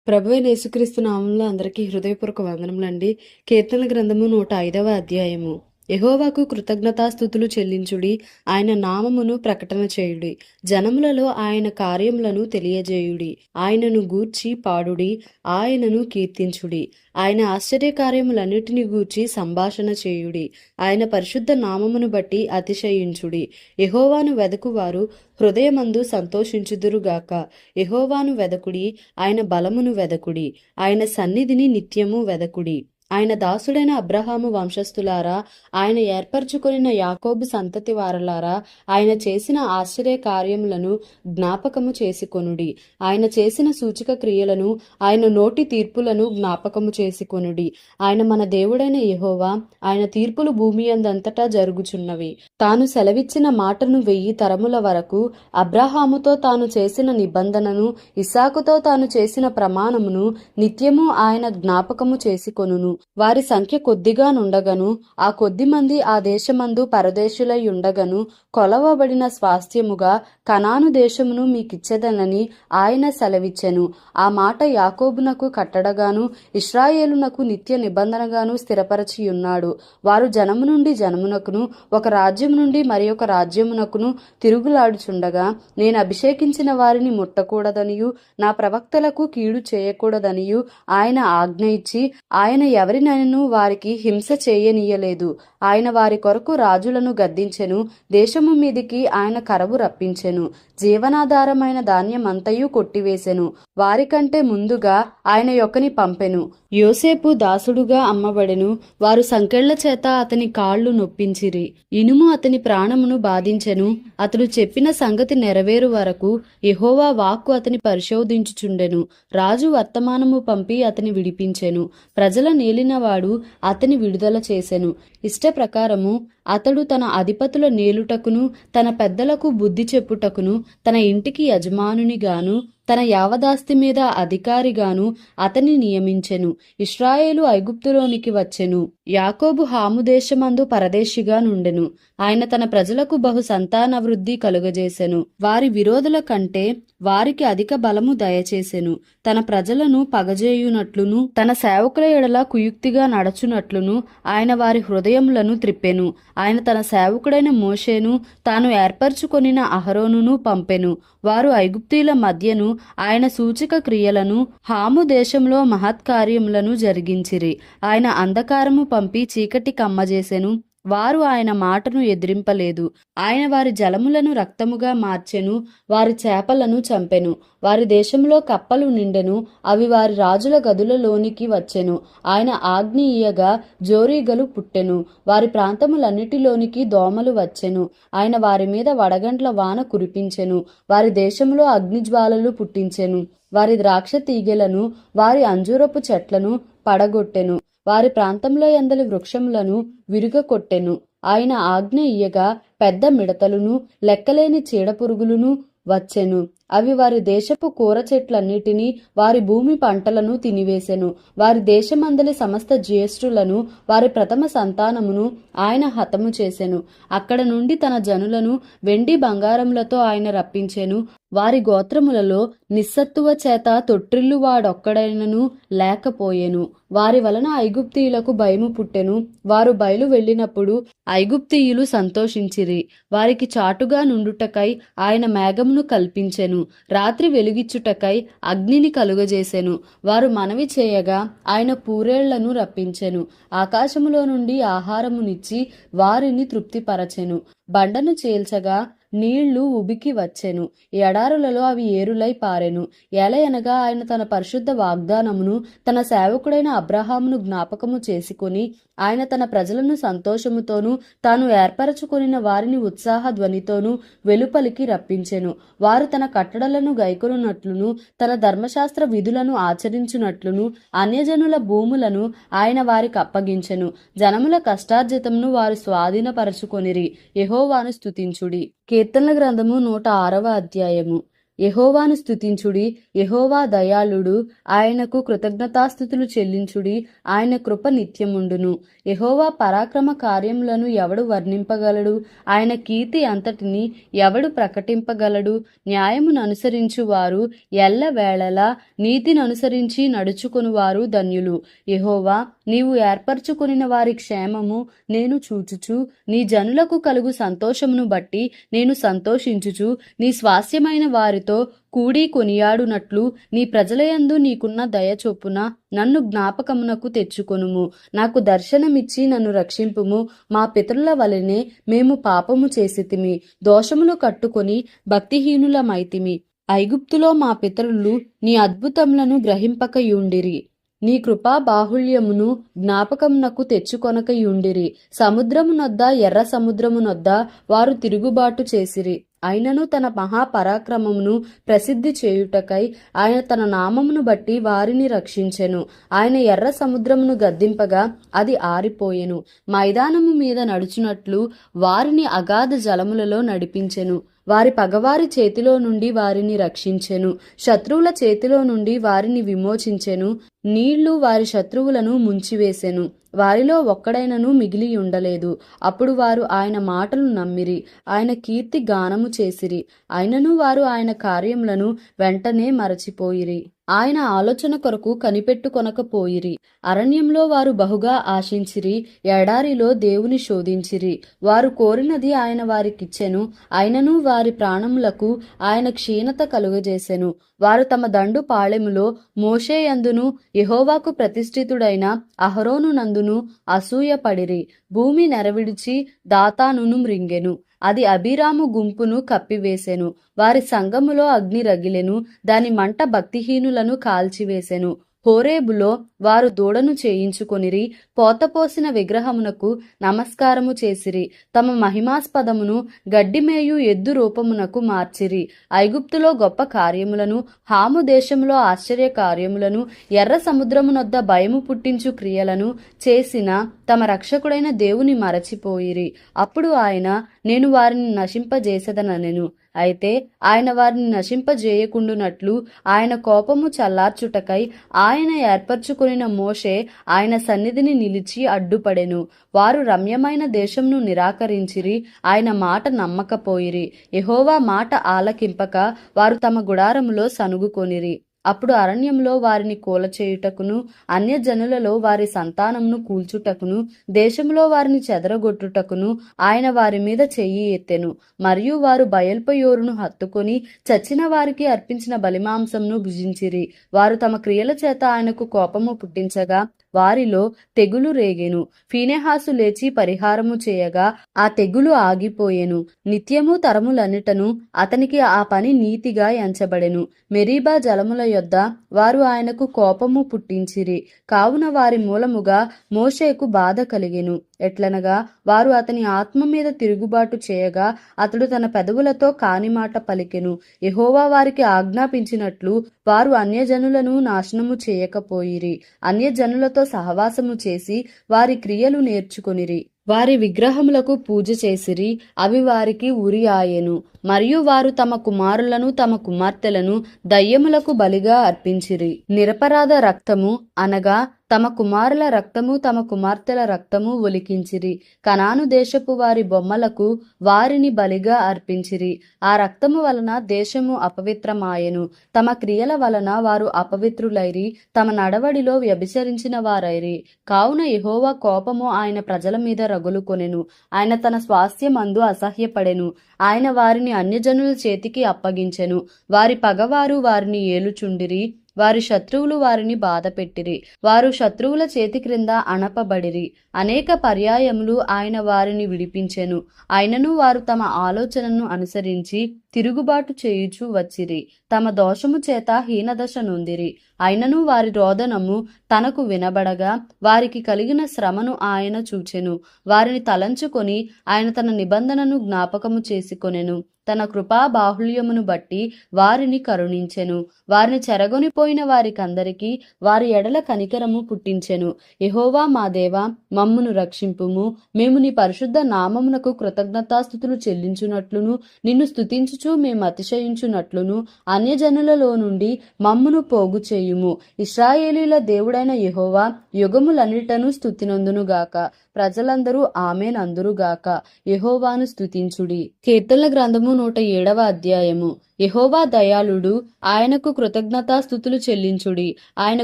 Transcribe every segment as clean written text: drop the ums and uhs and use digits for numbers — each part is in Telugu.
ప్రభువైన యేసుక్రీస్తు నామంలో అందరికీ హృదయపూర్వక వందనములండి. కీర్తనల గ్రంథము 105వ అధ్యాయము. యెహోవాకు కృతజ్ఞతాస్తుతులు చెల్లించుడి, ఆయన నామమును ప్రకటన చేయుడి, జనములలో ఆయన కార్యములను తెలియజేయుడి, ఆయనను గూర్చి పాడుడి, ఆయనను కీర్తించుడి, ఆయన ఆశ్చర్యకార్యములన్నిటిని గూర్చి సంభాషణ చేయుడి, ఆయన పరిశుద్ధ నామమును బట్టి అతిశయించుడి. యెహోవాను వెదకువారు హృదయమందు సంతోషించుదురుగాక. యెహోవాను వెదకుడి, ఆయన బలమును వెదకుడి, ఆయన సన్నిధిని నిత్యము వెదకుడి. ఆయన దాసుడైన అబ్రహాము వంశస్థులారా, ఆయన ఏర్పరచుకొనిన యాకోబు సంతతి వారలారా, ఆయన చేసిన ఆశ్చర్య కార్యములను జ్ఞాపకము చేసుకొనుడి, ఆయన చేసిన సూచక క్రియలను, ఆయన నోటి తీర్పులను జ్ఞాపకము చేసుకొనుడి. ఆయన మన దేవుడైన యెహోవా, ఆయన తీర్పులు భూమి అందంతటా జరుగుచున్నవి. తాను సెలవిచ్చిన మాటను 1000 తరముల వరకు, అబ్రహాముతో తాను చేసిన నిబంధనను, ఇస్సాకుతో తాను చేసిన ప్రమాణమును నిత్యము ఆయన జ్ఞాపకము చేసుకొనును. వారి సంఖ్య కొద్దిగా నుండగను, ఆ కొద్ది మంది ఆ దేశమందు పరదేశులై ఉండగను, కొలవబడిన స్వాస్థ్యముగా కనాను దేశమును మీకిచ్చెదనని ఆయన సెలవిచ్చెను. ఆ మాట యాకోబునకు కట్టడగాను, ఇశ్రాయేలునకు నిత్య నిబంధనగాను స్థిరపరచియున్నాడు. వారు జనము నుండి జనమునకును, ఒక రాజ్యము నుండి మరి ఒక రాజ్యమునకును తిరుగులాడుచుండగా, నేను అభిషేకించిన వారిని ముట్టకూడదనియు, నా ప్రవక్తలకు కీడు చేయకూడదనియు ఆయన ఆజ్ఞ ఇచ్చి, ఆయన ఎవరినైనను వారికి హింస చేయనీయలేదు. ఆయన వారి కొరకు రాజులను గద్దించెను, దేశము మీదికి ఆయన కరవు రప్పించెను, జీవనాధారమైన ధాన్యమంతయు కొట్టివేసెను. వారికంటే ముందుగా ఆయన యొక్కని పంపెను. యోసేపు దాసుడుగా అమ్మబడెను, వారు సంకెళ్ల చేత అతని కాళ్లు నొప్పించిరి. ఇనుము అతని ప్రాణమును బాధించెను, అతడు చెప్పిన సంగతి నెరవేరు వరకు యెహోవా వాక్కు అతని పరిశోధించుచుండెను. రాజు వర్తమానము పంపి అతని విడిపించెను, ప్రజల నేలినవాడు అతని విడుదల చేసెను. ఇష్ట ప్రకారము అతడు తన అధిపతుల నేలుటకును, తన పెద్దలకు బుద్ధి చెప్పుటకును, తన ఇంటికి యజమానునిగాను, తన యావదాస్తి మీద అధికారిగాను అతని నియమించెను. ఇశ్రాయేలు ఐగుప్తులోనికి వచ్చెను, యాకోబు హాము దేశమందు పరదేశిగా నుండెను. ఆయన తన ప్రజలకు బహు సంతాన వృద్ధి కలుగజేసెను. వారి విరోధుల కంటే వారికి అధిక బలము దయచేసెను. తన ప్రజలను పగజేయునట్లును, తన సేవకుల ఎడల కుయుక్తిగా నడచునట్లును ఆయన వారి హృదయములను త్రిప్పెను. ఆయన తన సేవకుడైన మోషేను, తాను ఏర్పరచుకొనిన అహరోనును పంపెను. వారు ఐగుప్తీయుల మధ్యను ఆయన సూచక క్రియలను, హాము దేశంలో మహత్కార్యములను జరిగించిరి. ఆయన అంధకారము పంపి చీకటి కమ్మజేసెను, వారు ఆయన మాటను ఎదిరింపలేదు. ఆయన వారి జలములను రక్తముగా మార్చెను, వారి చేపలను చంపెను. వారి దేశంలో కప్పలు నిండెను, అవి వారి రాజుల గదులలోనికి వచ్చెను. ఆయన ఆజ్ఞ ఇయ్యగా జోరీగలు పుట్టెను, వారి ప్రాంతములన్నిటిలోనికి దోమలు వచ్చెను. ఆయన వారి మీద వడగండ్ల వాన కురిపించెను, వారి దేశంలో అగ్నిజ్వాలలు పుట్టించెను. వారి ద్రాక్ష తీగెలను, వారి అంజూరపు చెట్లను పడగొట్టెను, వారి ప్రాంతంలో ఎందలి వృక్షములను విరుగకొట్టెను. ఆయన ఆజ్ఞ ఇయ్యగా పెద్ద మిడతలును, లెక్కలేని చీడపురుగులును వచ్చెను. అవి వారి దేశపు కూర చెట్లన్నిటినీ, వారి భూమి పంటలను తినివేసెను. వారి దేశమందలి సమస్త జ్యేష్ఠులను, వారి ప్రథమ సంతానమును ఆయన హతము చేసెను. అక్కడ నుండి తన జనులను వెండి బంగారములతో ఆయన రప్పించెను. వారి గోత్రములలో నిస్సత్తువ చేత తొట్టిల్లు వాడొక్కడైనను లేకపోయెను. వారి వలన ఐగుప్తీయులకు భయము పుట్టెను. వారు బయలు వెళ్ళినప్పుడు ఐగుప్తీయులు సంతోషించిరి. వారికి చాటుగా నుండుటకై ఆయన మేఘమును కల్పించెను, రాత్రి వెలుగిచ్చుటకై అగ్నిని కలుగజేసెను. వారు మనవి చేయగా ఆయన పూరేళ్లను రప్పించెను. ఆకాశములో నుండి ఆహారమునిచ్చి వారిని తృప్తిపరచెను. బండను చీల్చగా నీళ్లు ఉబికి వచ్చెను, ఎడారులలో అవి ఏరులై పారెను. ఎలయనగా ఆయన తన పరిశుద్ధ వాగ్దానమును, తన సేవకుడైన అబ్రహామును జ్ఞాపకము చేసుకుని, ఆయన తన ప్రజలను సంతోషముతోనూ, తాను ఏర్పరచుకొనిన వారిని ఉత్సాహ ధ్వనితోనూ వెలుపలికి రప్పించెను. వారు తన కట్టడలను గైకొనున్నట్లును, తన ధర్మశాస్త్ర విధులను ఆచరించునట్లును అన్యజనుల భూములను ఆయన వారికి అప్పగించెను. జనముల కష్టార్జితమును వారు స్వాధీనపరచుకొనిరి. యెహోవాను స్తుతించుడి. కీర్తనల గ్రంథము 106వ అధ్యాయము. యెహోవాను స్తుతించుడి, యెహోవా దయాళుడు, ఆయనకు కృతజ్ఞతాస్తుతులు చెల్లించుడి, ఆయన కృప నిత్యముండును. యెహోవా పరాక్రమ కార్యములను ఎవడు వర్ణింపగలడు? ఆయన కీర్తి అంతటిని ఎవడు ప్రకటింపగలడు? న్యాయమును అనుసరించు వారు ఎల్లవేళలా నీతిని అనుసరించి నడుచుకొనువారు ధన్యులు. యెహోవా, నీవు ఏర్పరచుకొనిన వారి క్షేమము నేను చూచుచు, నీ జనులకు కలుగు సంతోషమును బట్టి నేను సంతోషించుచు, నీ స్వాస్యమైన వారితో కూడి కొనియాడునట్లు నీ ప్రజలయందు నీకున్న దయ చొప్పున నన్ను జ్ఞాపకమునకు తెచ్చుకొనుము. నాకు దర్శనమిచ్చి నన్ను రక్షింపుము. మా పితరుల వలెనే మేము పాపము చేసితిమి, దోషములు కట్టుకొని భక్తిహీనులమైతిమి. ఐగుప్తులో మా పితరులు నీ అద్భుతములను గ్రహింపకయుండిరి, నీ కృపా బాహుళ్యమును జ్ఞాపకమునకు తెచ్చుకొనకయుండిరి. సముద్రమునొద్ద ఎర్ర సముద్రమునొద్ద వారు తిరుగుబాటు చేసిరి. అయినను తన మహాపరాక్రమమును ప్రసిద్ధి చేయుటకై ఆయన తన నామమును బట్టి వారిని రక్షించెను. ఆయన ఎర్ర సముద్రమును గద్దింపగా అది ఆరిపోయెను. మైదానము మీద నడుచునట్లు వారిని అగాధ జలములలో నడిపించెను. వారి పగవారి చేతిలో నుండి వారిని రక్షించెను. శత్రువుల చేతిలో నుండి వారిని విమోచించెను. నీళ్లు వారి శత్రువులను ముంచివేసెను. వారిలో ఒక్కడైనను మిగిలి ఉండలేదు. అప్పుడు వారు ఆయన మాటలు నమ్మిరి, ఆయన కీర్తి గానము చేసిరి. అయినను వారు ఆయన కార్యములను వెంటనే మరచిపోయిరి, ఆయన ఆలోచన కొరకు కనిపెట్టుకొనకపోయిరి. అరణ్యంలో వారు బహుగా ఆశించిరి, ఎడారిలో దేవుని శోధించిరి. వారు కోరినది ఆయన వారికిచ్చెను, అయినను వారి ప్రాణములకు ఆయన క్షీణత కలుగజేసెను. వారు తమ దండు పాళెములో మోషేయందును యెహోవాకు ప్రతిష్ఠితుడైన అహరోను నందును అసూయపడిరి. భూమి నెరవిడిచి దాతానును మ్రింగెను, అది అబీరాము గుంపును కప్పివేసెను. వారి సంగములో అగ్ని రగిలెను, దాని మంట భక్తిహీనులను కాల్చివేసెను. హోరేబులో వారు దూడను చేయించుకొనిరి, పోతపోసిన విగ్రహమునకు నమస్కారము చేసిరి. తమ మహిమాస్పదమును గడ్డిమేయు ఎద్దు రూపమునకు మార్చిరి. ఐగుప్తులో గొప్ప కార్యములను, హాము దేశములో ఆశ్చర్య కార్యములను, ఎర్ర సముద్రమునొద్ద భయము పుట్టించు క్రియలను చేసిన తమ రక్షకుడైన దేవుని మరచిపోయిరి. అప్పుడు ఆయన, నేను వారిని నశింపజేసెదనెను. అయితే ఆయన వారిని నశింపజేయకుండునట్లు ఆయన కోపము చల్లార్చుటకై ఆయన ఏర్పరచుకొనిన మోషే ఆయన సన్నిధిని నిలిచి అడ్డుపడెను. వారు రమ్యమైన దేశంను నిరాకరించిరి, ఆయన మాట నమ్మకపోయిరి. యెహోవా మాట ఆలకింపక వారు తమ గుడారములో సనుగుకొనిరి. అప్పుడు అరణ్యంలో వారిని కూలచేయుటకును, అన్యజనులలో వారి సంతానమును కూల్చుటకును, దేశంలో వారిని చెదరగొట్టుటకును ఆయన వారి మీద చెయ్యి ఎత్తెను. మరియు వారు బయల్పయోరును హత్తుకొని చచ్చిన వారికి అర్పించిన బలిమాంసంను భుజించిరి. వారు తమ క్రియల చేత ఆయనకు కోపము పుట్టించగా వారిలో తెగులు రేగెను. ఫీనెహాసు లేచి పరిహారము చేయగా ఆ తెగులు ఆగిపోయెను. నిత్యము తరములన్నిటను అతనికి ఆ పని నీతిగా ఎంచబడెను. మెరీబా జలముల యొద్ద వారు ఆయనకు కోపము పుట్టించిరి. కావున వారి మూలముగా మోషేకు బాధ కలిగెను. ఎట్లనగా వారు అతని ఆత్మ మీద తిరుగుబాటు చేయగా అతడు తన పెదవులతో కానిమాట పలికెను. యెహోవా వారికి ఆజ్ఞాపించినట్లు వారు అన్యజనులను నాశనము చేయకపోయిరి. అన్యజనులతో సహవాసము చేసి వారి క్రియలు నేర్చుకొనిరి. వారి విగ్రహములకు పూజ చేసిరి, అవి వారికి ఉరి ఆయెను. మరియు వారు తమ కుమారులను తమ కుమార్తెలను దయ్యములకు బలిగా అర్పించిరి. నిరపరాధ రక్తము అనగా తమ కుమారుల రక్తము తమ కుమార్తెల రక్తము ఒలికించిరి. కనాను దేశపు వారి బొమ్మలకు వారిని బలిగా అర్పించిరి. ఆ రక్తము వలన దేశము అపవిత్రమాయెను. తమ క్రియల వలన వారు అపవిత్రులైరి, తమ నడవడిలో వ్యభిచరించిన వారైరి. కావున యెహోవా కోపము ఆయన ప్రజల మీద రగులుకొనెను. ఆయన తన స్వాస్థ్యమందు అసహ్యపడెను. ఆయన వారిని అన్యజనుల చేతికి అప్పగించెను. వారి పగవారు వారిని ఏలుచుండిరి, వారి శత్రువులు వారిని బాధపెట్టిరి. వారు శత్రువుల చేతి క్రింద అణపబడిరి. అనేక పర్యాయములు ఆయన వారిని విడిపించెను. అయినను వారు తమ ఆలోచనను అనుసరించి తిరుగుబాటు చేయుచు వచ్చిరి. తమ దోషము చేత హీనదశ నొందిరి. అయినను వారి రోదనము తనకు వినబడగా వారికి కలిగిన శ్రమను ఆయన చూచెను. వారిని తలంచుకొని ఆయన తన నిబంధనను జ్ఞాపకము చేసుకొనెను. తన కృపా బాహుళ్యమును బట్టి వారిని కరుణించెను. వారిని చెరగొనిపోయిన వారికందరికీ వారి ఎడల కనికరము పుట్టించెను. యెహోవా మా దేవా, మమ్మును రక్షింపుము. మేము నీ పరిశుద్ధ నామమునకు కృతజ్ఞతాస్తుతులు చెల్లించునట్లును నిన్ను స్తుతించుచు చూచుచు మేము అతిశయించునట్లును అన్యజనులలో నుండి మమ్మును పోగు చేయుము. ఇశ్రాయేలీల దేవుడైన యెహోవా యుగములన్నిటను స్తుతినందునుగాక. ప్రజలందరూ ఆమేన్ అందురుగాక. యెహోవాను స్తుతించుడి. కీర్తనల గ్రంథము 107వ అధ్యాయము. యెహోవా దయాళుడు, ఆయనకు కృతజ్ఞతాస్తుతులు చెల్లించుడి. ఆయన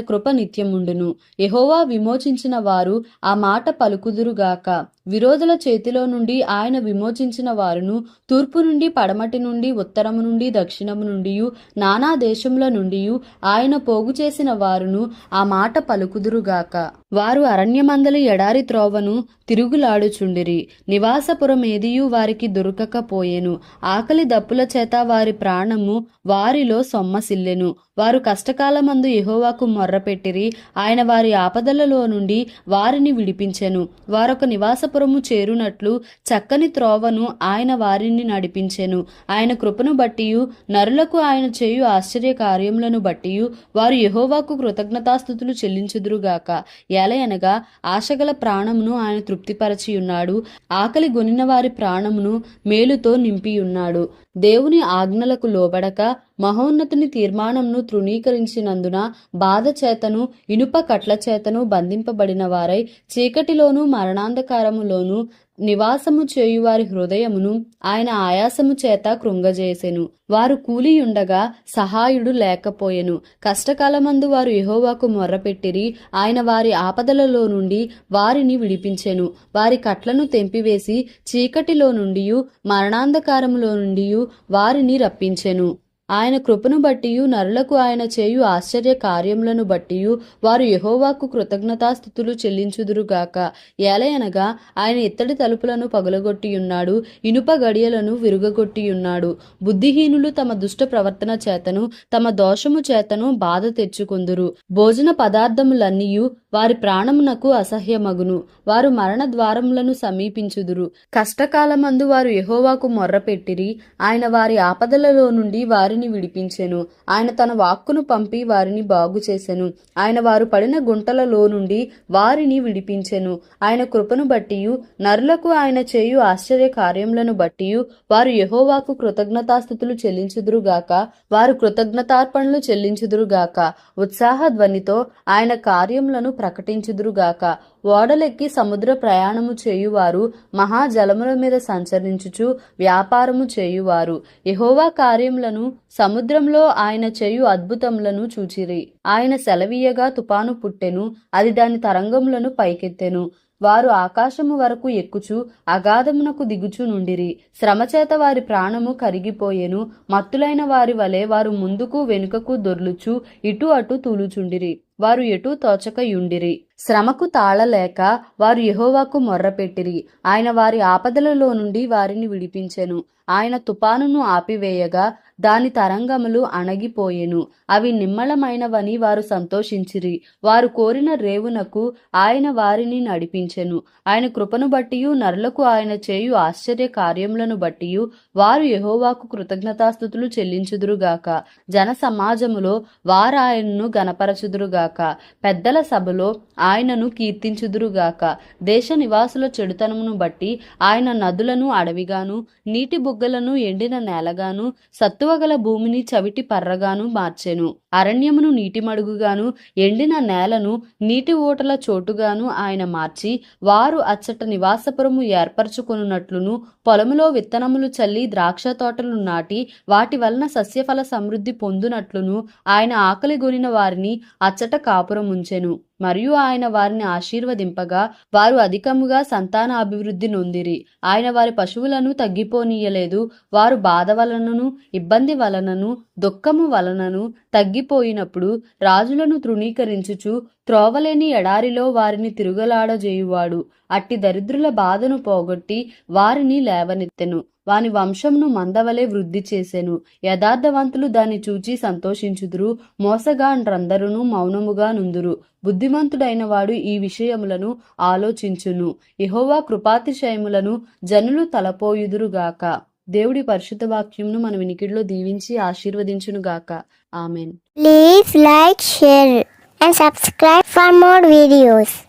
కృప నిత్యముండును. యెహోవా విమోచించిన వారు ఆ మాట పలుకుదురుగాక. విరోధుల చేతిలో నుండి ఆయన విమోచించిన వారును తూర్పు నుండి పడమటి నుండి ఉత్తరము నుండి దక్షిణము నుండి నానా దేశముల నుండి ఆయన పోగు చేసిన వారును ఆ మాట పలుకుదురుగాక. వారు అరణ్యమందలి ఎడారి త్రోవను తిరుగులాడుచుండిరి. నివాసపురమేదియు వారికి దొరకకపోయెను. ఆకలి దప్పుల చేత వారి ప్రాణము వారిలో సొమ్మసిల్లెను. వారు కష్టకాలమందు యెహోవాకు మొర్రపెట్టిరి. ఆయన వారి ఆపదలలో నుండి వారిని విడిపించెను. వారొక నివాసపురము చేరునట్లు చక్కని త్రోవను ఆయన వారిని నడిపించెను. ఆయన కృపను బట్టియు నరులకు ఆయన చేయు ఆశ్చర్య కార్యములను బట్టియు వారు యెహోవాకు కృతజ్ఞతాస్తుతులు చెల్లించుదురుగాక. ఏలయనగా ఆశగల ప్రాణమును ఆయన తృప్తిపరచి ఉన్నాడు. ఆకలి గొనిన వారి ప్రాణమును మేలుతో నింపియున్నాడు. దేవుని ఆజ్ఞలకు లోబడక మహోన్నతుని తీర్మానంను తృణీకరించినందున బాధ చేతను ఇనుప కట్ల చేతను బంధింపబడిన వారై చీకటిలోను మరణాంధకారములోను నివాసము చేయువారి హృదయమును ఆయన ఆయాసము చేత కృంగజేసెను. వారు కూలియుండగా సహాయుడు లేకపోయెను. కష్టకాలమందు వారు యెహోవాకు మొర్రపెట్టిరి. ఆయన వారి ఆపదలలో నుండి వారిని విడిపించెను. వారి కట్లను తెంపివేసి చీకటిలో నుండి మరణాంధకారములో నుండి వారిని రప్పించెను. ఆయన కృపను బట్టియు నరులకు ఆయన చేయు ఆశ్చర్య కార్యములను బట్టియు వారు యెహోవాకు కృతజ్ఞతాస్తుతులు చెల్లించుదురుగాక. ఏలయనగా ఆయన ఇత్తడి తలుపులను పగులగొట్టియున్నాడు, ఇనుప గడియలను విరుగగొట్టియున్నాడు. బుద్ధిహీనులు తమ దుష్ట ప్రవర్తన చేతను తమ దోషము చేతను బాధ తెచ్చుకొందురు. భోజన పదార్థములన్నీయు వారి ప్రాణమునకు అసహ్యమగును. వారు మరణ ద్వారములను సమీపించుదురు. కష్టకాలమందు వారు యెహోవాకు మొర్రపెట్టిరి. ఆయన వారి ఆపదలలో నుండి వారిని విడిపించెను. ఆయన తన వాక్కును పంపి వారిని బాగు చేసెను. ఆయన వారు పడిన గుంటలలో నుండి వారిని విడిపించెను. ఆయన కృపను బట్టియు నరులకు ఆయన చేయు ఆశ్చర్య కార్యములను బట్టియు వారు యెహోవాకు కృతజ్ఞతాస్తుతులు చెల్లించుదురుగాక. వారు కృతజ్ఞతార్పణలు చెల్లించుదురుగాక. ఉత్సాహ ధ్వనితో ఆయన కార్యములను ప్రకటించుదురుగాక. ఓడలెక్కి సముద్ర ప్రయాణము చేయువారు, మహాజలముల మీద సంచరించుచు వ్యాపారము చేయువారు యెహోవా కార్యములను సముద్రంలో ఆయన చేయు అద్భుతములను చూచిరి. ఆయన సెలవీయగా తుపాను పుట్టెను, అది దాని తరంగములను పైకెత్తెను. వారు ఆకాశము వరకు ఎక్కుచు అగాధమునకు దిగుచు నుండిరి. శ్రమచేత వారి ప్రాణము కరిగిపోయెను. మత్తులైన వారి వలె వారు ముందుకు వెనుకకు దొర్లుచు ఇటు అటు తూలుచుండిరి. వారు ఎటూ తోచకయుండిరి. శ్రమకు తాళలేక వారు యెహోవాకు మొర్రపెట్టిరి. ఆయన వారి ఆపదలలో నుండి వారిని విడిపించెను. ఆయన తుపానును ఆపివేయగా దాని తరంగములు అణగిపోయెను. అవి నిమ్మళమైనవని వారు సంతోషించిరి. వారు కోరిన రేవునకు ఆయన వారిని నడిపించెను. ఆయన కృపను బట్టియు నరులకు ఆయన చేయు ఆశ్చర్య కార్యములను బట్టియు వారు యెహోవాకు కృతజ్ఞతాస్తుతులు చెల్లించుదురుగాక. జన సమాజములో వారాయనను గణపరచుదురుగాక. పెద్దల సభలో ఆయనను కీర్తించుదురుగాక. దేశ నివాసుల చెడుతనమును బట్టి ఆయన నదులను అడవిగాను నీటి బుగ్గలను ఎండిన నేలగాను సత్తువగల భూమిని చవిటి పర్రగాను మార్చెను. అరణ్యమును నీటి మడుగుగాను ఎండిన నేలను నీటి ఊటల చోటుగాను ఆయన మార్చి వారు అచ్చట నివాసపురము ఏర్పరచుకొనున్నట్లును పొలములో విత్తనములు చల్లి ద్రాక్ష తోటలు నాటి వాటి వలన సస్యఫల సమృద్ధి పొందునట్లును ఆయన ఆకలి గొనిన వారిని అచ్చట కాపురముంచెను. మరియు ఆయన వారిని ఆశీర్వదింపగా వారు అధికముగా సంతాన అభివృద్ధి నొందిరి. ఆయన వారి పశువులను తగ్గిపోనీయలేదు. వారు బాధ వలనను ఇబ్బంది వలనను దుఃఖము వలనను తగ్గిపోయినప్పుడు రాజులను తృణీకరించుచు త్రోవలేని ఎడారిలో వారిని తిరుగలాడజేయువాడు. అట్టి దరిద్రుల బాధను పోగొట్టి వారిని లేవనెత్తెను. వాని వంశమును మందవలే వృద్ధి చేసెను. యథార్థవంతులు దాన్ని చూచి సంతోషించుదురు. మోసగాండ్రందరూ మౌనముగా నుందురు. బుద్ధిమంతుడైన వాడు ఈ విషయములను ఆలోచించును. యెహోవా కృపాతిశయములను జనులు తలపోయుదురుగాక. దేవుడి పరిశుద్ధ వాక్యమును మన వినికిడిలో దీవించి ఆశీర్వదించునుగాక. Amen. Please like, share and subscribe for more videos.